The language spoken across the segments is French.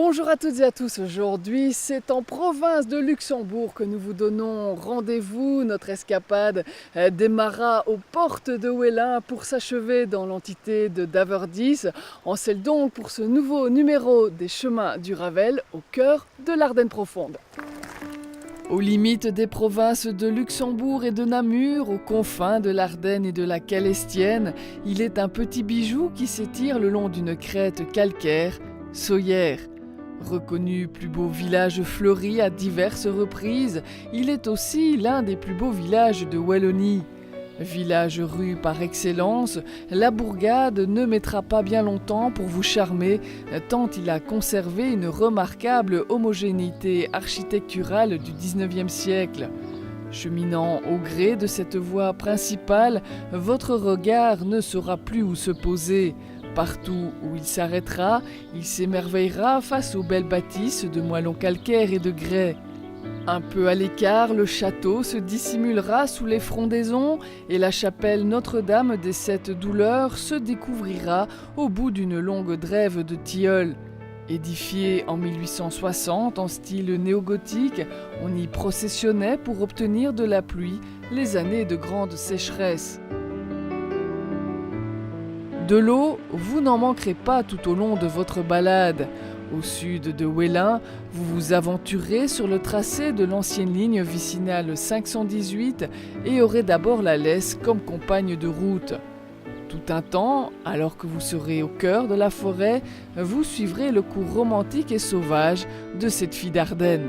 Bonjour à toutes et à tous, aujourd'hui c'est en province de Luxembourg que nous vous donnons rendez-vous. Notre escapade démarra aux portes de Wellin pour s'achever dans l'entité de Daverdisse. On scelle donc pour ce nouveau numéro des chemins du Ravel au cœur de l'Ardenne profonde. Aux limites des provinces de Luxembourg et de Namur, aux confins de l'Ardenne et de la Calestienne, il est un petit bijou qui s'étire le long d'une crête calcaire, Soyères. Reconnu plus beau village fleuri à diverses reprises, il est aussi l'un des plus beaux villages de Wallonie. Village-rue par excellence, la bourgade ne mettra pas bien longtemps pour vous charmer, tant il a conservé une remarquable homogénéité architecturale du XIXe siècle. Cheminant au gré de cette voie principale, votre regard ne saura plus où se poser. Partout où il s'arrêtera, il s'émerveillera face aux belles bâtisses de moellons calcaires et de grès. Un peu à l'écart, le château se dissimulera sous les frondaisons et la chapelle Notre-Dame des Sept Douleurs se découvrira au bout d'une longue drève de tilleuls. Édifié en 1860 en style néogothique, on y processionnait pour obtenir de la pluie les années de grande sécheresse. De l'eau, vous n'en manquerez pas tout au long de votre balade. Au sud de Wellin, vous vous aventurez sur le tracé de l'ancienne ligne vicinale 518 et aurez d'abord la Lesse comme compagne de route. Tout un temps, alors que vous serez au cœur de la forêt, vous suivrez le cours romantique et sauvage de cette fille d'Ardenne.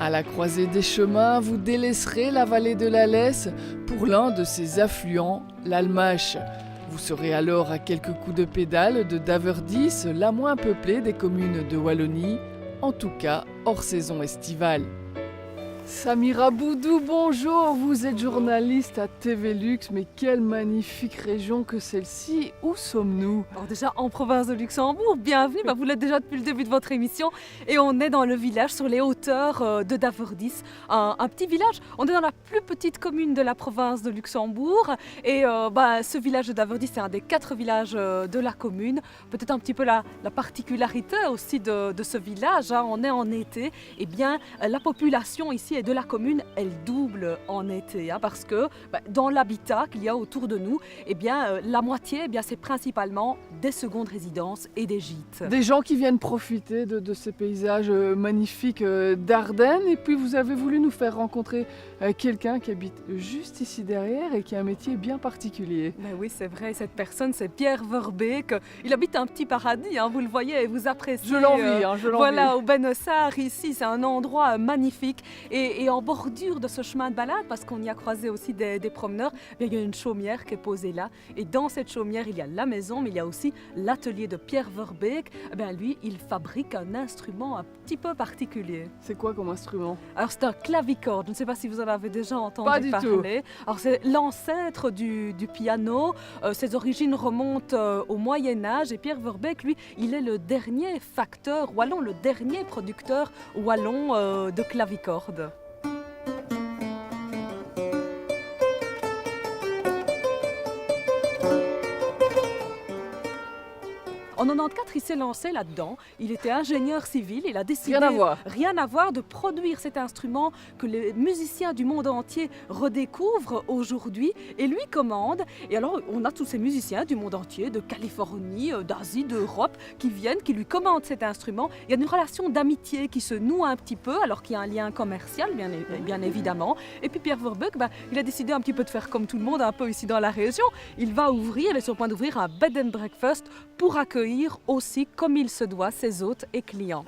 À la croisée des chemins, vous délaisserez la vallée de la Lesse pour l'un de ses affluents, l'Almache. Vous serez alors à quelques coups de pédale de Daverdisse, la moins peuplée des communes de Wallonie, en tout cas hors saison estivale. Samira Boudou, bonjour, vous êtes journaliste à TV Lux, mais quelle magnifique région que celle-ci, où sommes-nous? Alors déjà en province de Luxembourg, bienvenue, vous l'êtes déjà depuis le début de votre émission et on est dans le village sur les hauteurs de Daverdisse, un petit village. On est dans la plus petite commune de la province de Luxembourg et ce village de Daverdisse c'est un des 4 villages de la commune. Peut-être un petit peu la particularité aussi de ce village, on est en été, et bien la population ici et de la commune, elle double en été, parce que dans l'habitat qu'il y a autour de nous, la moitié, c'est principalement des secondes résidences et des gîtes. Des gens qui viennent profiter de ces paysages magnifiques d'Ardennes, et puis vous avez voulu nous faire rencontrer quelqu'un qui habite juste ici derrière et qui a un métier bien particulier. Oui, c'est vrai, cette personne c'est Pierre Verbeek. Il habite un petit paradis, vous le voyez et vous appréciez. Je l'envie, je l'envie. Voilà, au Benessard, ici, c'est un endroit magnifique. Et en bordure de ce chemin de balade, parce qu'on y a croisé aussi des promeneurs, il y a une chaumière qui est posée là. Et dans cette chaumière, il y a la maison, mais il y a aussi l'atelier de Pierre Verbeek. Lui, il fabrique un instrument un petit peu particulier. C'est quoi comme instrument? Alors, c'est un clavicorde. Je ne sais pas si vous en avez déjà entendu parler. Pas du tout. Alors, c'est l'ancêtre du piano. Ses origines remontent au Moyen-Âge. Et Pierre Verbeek, lui, il est le dernier facteur wallon, le dernier producteur wallon de clavicorde. En 94, il s'est lancé là-dedans. Il était ingénieur civil. Il a décidé, rien à voir, de produire cet instrument que les musiciens du monde entier redécouvrent aujourd'hui et lui commande. Et alors, on a tous ces musiciens du monde entier, de Californie, d'Asie, d'Europe, qui viennent, qui lui commandent cet instrument. Il y a une relation d'amitié qui se noue un petit peu, alors qu'il y a un lien commercial, bien évidemment. Et puis Pierre Verbeek, il a décidé un petit peu de faire comme tout le monde, un peu ici dans la région. Il est sur le point d'ouvrir un bed and breakfast pour accueillir aussi, comme il se doit, ses hôtes et clients.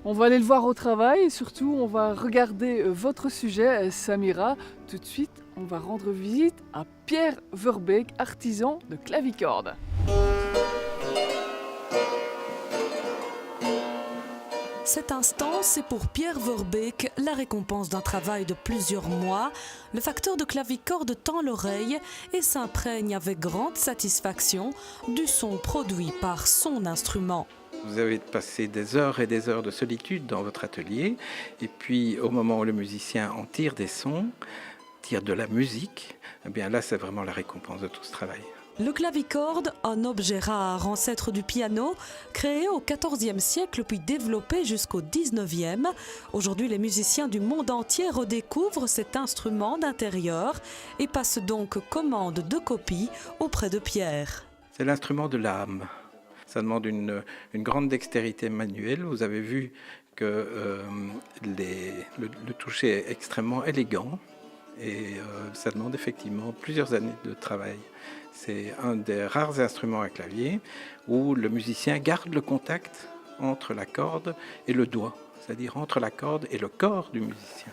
On va aller le voir au travail et surtout on va regarder votre sujet, Samira. Tout de suite, on va rendre visite à Pierre Verbeek, artisan de clavicorde. Cet instant, c'est pour Pierre Verbeek la récompense d'un travail de plusieurs mois. Le facteur de clavicorde tend l'oreille et s'imprègne avec grande satisfaction du son produit par son instrument. Vous avez passé des heures et des heures de solitude dans votre atelier et puis au moment où le musicien en tire des sons, sortir de la musique, eh bien là, c'est vraiment la récompense de tout ce travail. Le clavicorde, un objet rare, ancêtre du piano, créé au XIVe siècle puis développé jusqu'au XIXe. Aujourd'hui, les musiciens du monde entier redécouvrent cet instrument d'intérieur et passent donc commande de copie auprès de Pierre. C'est l'instrument de l'âme. Ça demande une grande dextérité manuelle. Vous avez vu que le toucher est extrêmement élégant et ça demande effectivement plusieurs années de travail. C'est un des rares instruments à clavier où le musicien garde le contact entre la corde et le doigt, c'est-à-dire entre la corde et le corps du musicien.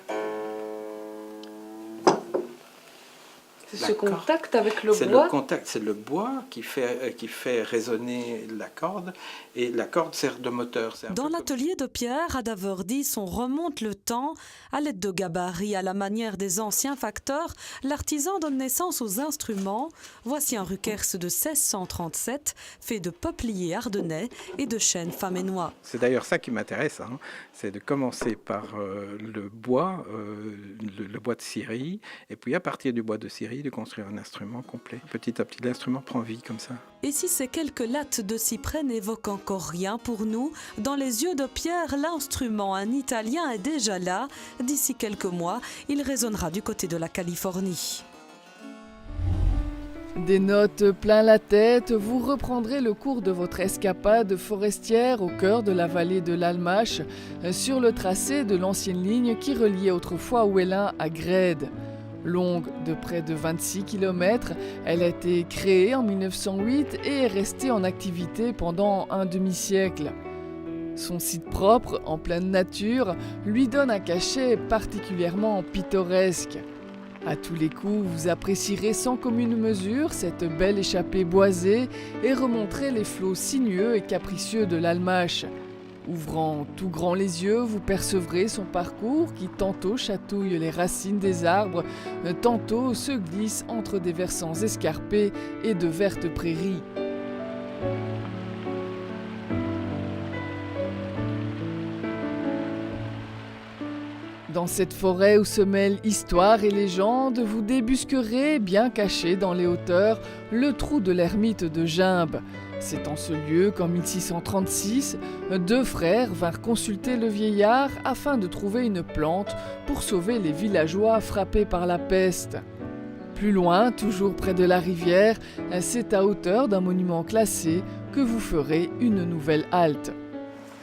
C'est ce contact avec le bois. C'est le contact, c'est le bois qui fait résonner la corde et la corde sert de moteur. Dans l'atelier de Pierre, à Daverdis, on remonte le temps à l'aide de gabarits à la manière des anciens facteurs. L'artisan donne naissance aux instruments. Voici un rukers de 1637 fait de peupliers ardennais et de chêne faménois. C'est d'ailleurs ça qui m'intéresse, c'est de commencer par le bois de Syrie et puis à partir du bois de Syrie de construire un instrument complet. Petit à petit, l'instrument prend vie comme ça. Et si ces quelques lattes de cyprès n'évoquent encore rien pour nous, dans les yeux de Pierre, l'instrument, un Italien, est déjà là. D'ici quelques mois, il résonnera du côté de la Californie. Des notes plein la tête, vous reprendrez le cours de votre escapade forestière au cœur de la vallée de l'Almache, sur le tracé de l'ancienne ligne qui reliait autrefois Ouélin à Grède. Longue de près de 26 km, elle a été créée en 1908 et est restée en activité pendant un demi-siècle. Son site propre, en pleine nature, lui donne un cachet particulièrement pittoresque. À tous les coups, vous apprécierez sans commune mesure cette belle échappée boisée et remonterez les flots sinueux et capricieux de l'Almache. Ouvrant tout grand les yeux, vous percevrez son parcours qui tantôt chatouille les racines des arbres, tantôt se glisse entre des versants escarpés et de vertes prairies. Dans cette forêt où se mêlent histoire et légende, vous débusquerez, bien caché dans les hauteurs, le trou de l'ermite de Gimbes. C'est en ce lieu qu'en 1636, deux frères vinrent consulter le vieillard afin de trouver une plante pour sauver les villageois frappés par la peste. Plus loin, toujours près de la rivière, c'est à hauteur d'un monument classé que vous ferez une nouvelle halte.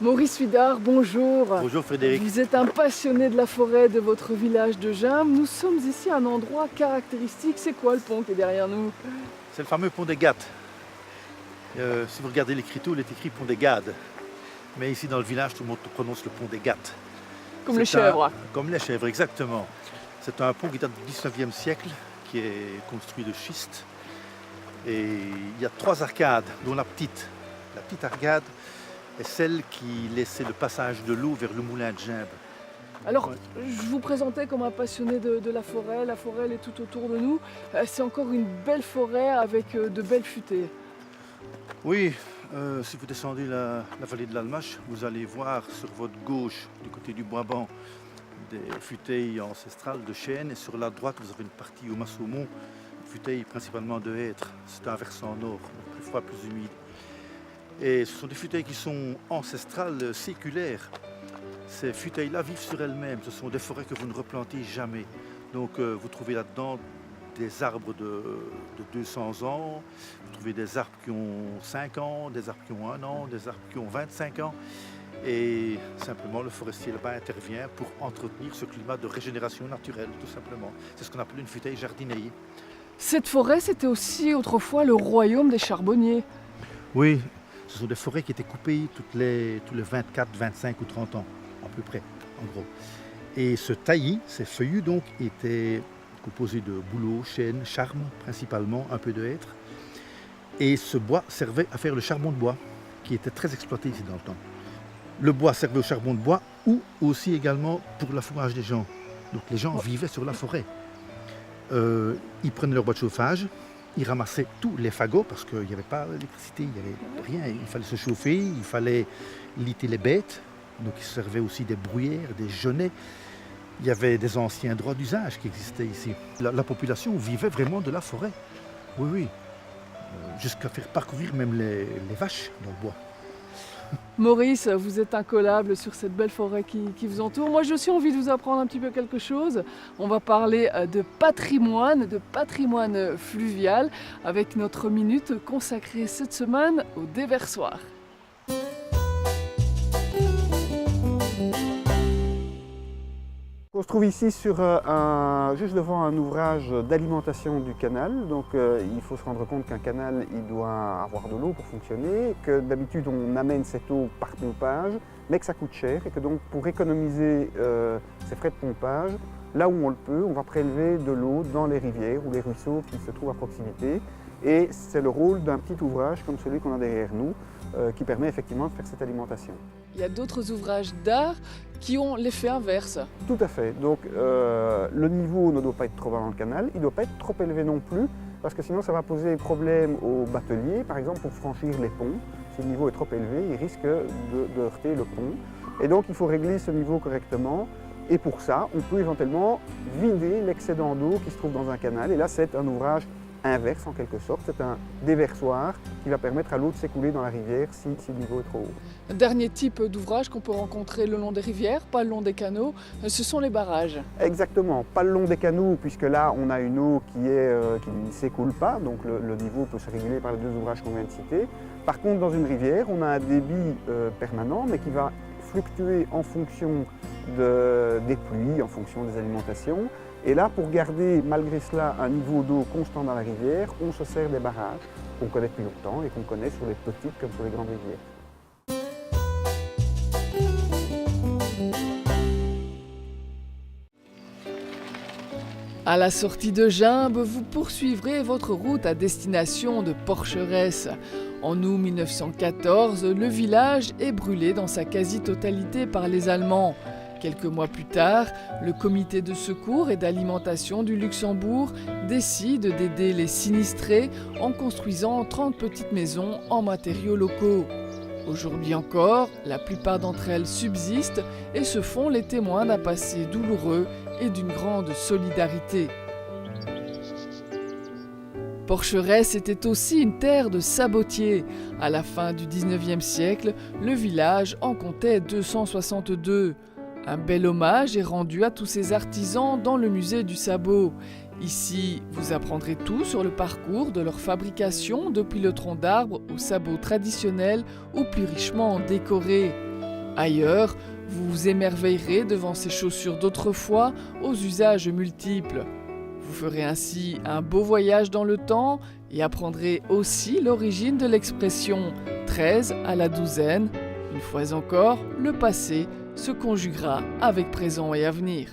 Maurice Huidard, bonjour. Bonjour Frédéric. Vous êtes un passionné de la forêt de votre village de Gimbes. Nous sommes ici à un endroit caractéristique. C'est quoi le pont qui est derrière nous? C'est le fameux pont des Gattes. Si vous regardez l'écriture, il est écrit pont des Gades. Mais ici dans le village, tout le monde prononce le pont des Gattes. Comme les chèvres. Comme les chèvres, exactement. C'est un pont qui date du 19e siècle, qui est construit de schiste. Et il y a 3 arcades, dont la petite. La petite arcade est celle qui laissait le passage de l'eau vers le moulin de Gimbes. Alors, je vous présentais comme un passionné de la forêt. La forêt, elle est tout autour de nous. C'est encore une belle forêt avec de belles futaies. Oui, si vous descendez la vallée de l'Almache, vous allez voir sur votre gauche, du côté du Brabant, des futaies ancestrales de chêne. Et sur la droite, vous avez une partie au Massaumont, futaies principalement de hêtres. C'est un versant nord, plus froid, plus humide. Et ce sont des futaies qui sont ancestrales, séculaires. Ces futaies-là vivent sur elles-mêmes. Ce sont des forêts que vous ne replantez jamais. Donc vous trouvez là-dedans des arbres de 200 ans, vous trouvez des arbres qui ont 5 ans, des arbres qui ont 1 an, des arbres qui ont 25 ans. Et simplement, le forestier là-bas intervient pour entretenir ce climat de régénération naturelle, tout simplement. C'est ce qu'on appelle une futaie jardineille. Cette forêt, c'était aussi autrefois le royaume des charbonniers. Oui, ce sont des forêts qui étaient coupées tous les 24, 25 ou 30 ans, à peu près, en gros. Et ce taillis, ces feuillus donc, étaient composés de bouleaux, chênes, charmes principalement, un peu de hêtre. Et ce bois servait à faire le charbon de bois, qui était très exploité ici dans le temps. Le bois servait au charbon de bois ou aussi également pour l'affourage des gens. Donc les gens vivaient sur la forêt. Ils prenaient leur bois de chauffage, ils ramassaient tous les fagots parce qu'il n'y avait pas d'électricité, il n'y avait rien. Il fallait se chauffer, il fallait liter les bêtes. Donc ils servaient aussi des bruyères, des genêts. Il y avait des anciens droits d'usage qui existaient ici. La population vivait vraiment de la forêt. Oui, oui. Jusqu'à faire parcourir même les vaches dans le bois. Maurice, vous êtes incollable sur cette belle forêt qui vous entoure. Moi, j'ai aussi envie de vous apprendre un petit peu quelque chose. On va parler de patrimoine fluvial, avec notre minute consacrée cette semaine au déversoir. On se trouve ici sur juste devant un ouvrage d'alimentation du canal. Donc il faut se rendre compte qu'un canal il doit avoir de l'eau pour fonctionner, que d'habitude on amène cette eau par pompage, mais que ça coûte cher et que donc pour économiser ces frais de pompage, là où on le peut, on va prélever de l'eau dans les rivières ou les ruisseaux qui se trouvent à proximité. Et c'est le rôle d'un petit ouvrage comme celui qu'on a derrière nous qui permet effectivement de faire cette alimentation. Il y a d'autres ouvrages d'art qui ont l'effet inverse. Tout à fait. Donc le niveau ne doit pas être trop bas dans le canal, il ne doit pas être trop élevé non plus, parce que sinon ça va poser problème aux bateliers, par exemple pour franchir les ponts. Si le niveau est trop élevé, il risque de heurter le pont. Et donc il faut régler ce niveau correctement. Et pour ça, on peut éventuellement vider l'excédent d'eau qui se trouve dans un canal. Et là, c'est un ouvrage inverse en quelque sorte. C'est un déversoir qui va permettre à l'eau de s'écouler dans la rivière si le niveau est trop haut. Dernier type d'ouvrage qu'on peut rencontrer le long des rivières, pas le long des canaux, ce sont les barrages. Exactement, pas le long des canaux puisque là on a une eau qui ne s'écoule pas, donc le niveau peut se réguler par les deux ouvrages qu'on vient de citer. Par contre dans une rivière, on a un débit permanent mais qui va fluctuer en fonction des pluies, en fonction des alimentations. Et là, pour garder malgré cela un niveau d'eau constant dans la rivière, on se sert des barrages qu'on connaît depuis longtemps et qu'on connaît sur les petites comme sur les grandes rivières. À la sortie de Gimbes, vous poursuivrez votre route à destination de Porcheresse. En août 1914, le village est brûlé dans sa quasi-totalité par les Allemands. Quelques mois plus tard, le comité de secours et d'alimentation du Luxembourg décide d'aider les sinistrés en construisant 30 petites maisons en matériaux locaux. Aujourd'hui encore, la plupart d'entre elles subsistent et se font les témoins d'un passé douloureux et d'une grande solidarité. Porcheresse était aussi une terre de sabotiers. À la fin du 19e siècle, le village en comptait 262. Un bel hommage est rendu à tous ces artisans dans le musée du sabot. Ici, vous apprendrez tout sur le parcours de leur fabrication depuis le tronc d'arbre au sabot traditionnel ou plus richement décoré. Ailleurs, vous vous émerveillerez devant ces chaussures d'autrefois aux usages multiples. Vous ferez ainsi un beau voyage dans le temps et apprendrez aussi l'origine de l'expression 13 à la douzaine. Une fois encore, le passé se conjuguera avec présent et avenir.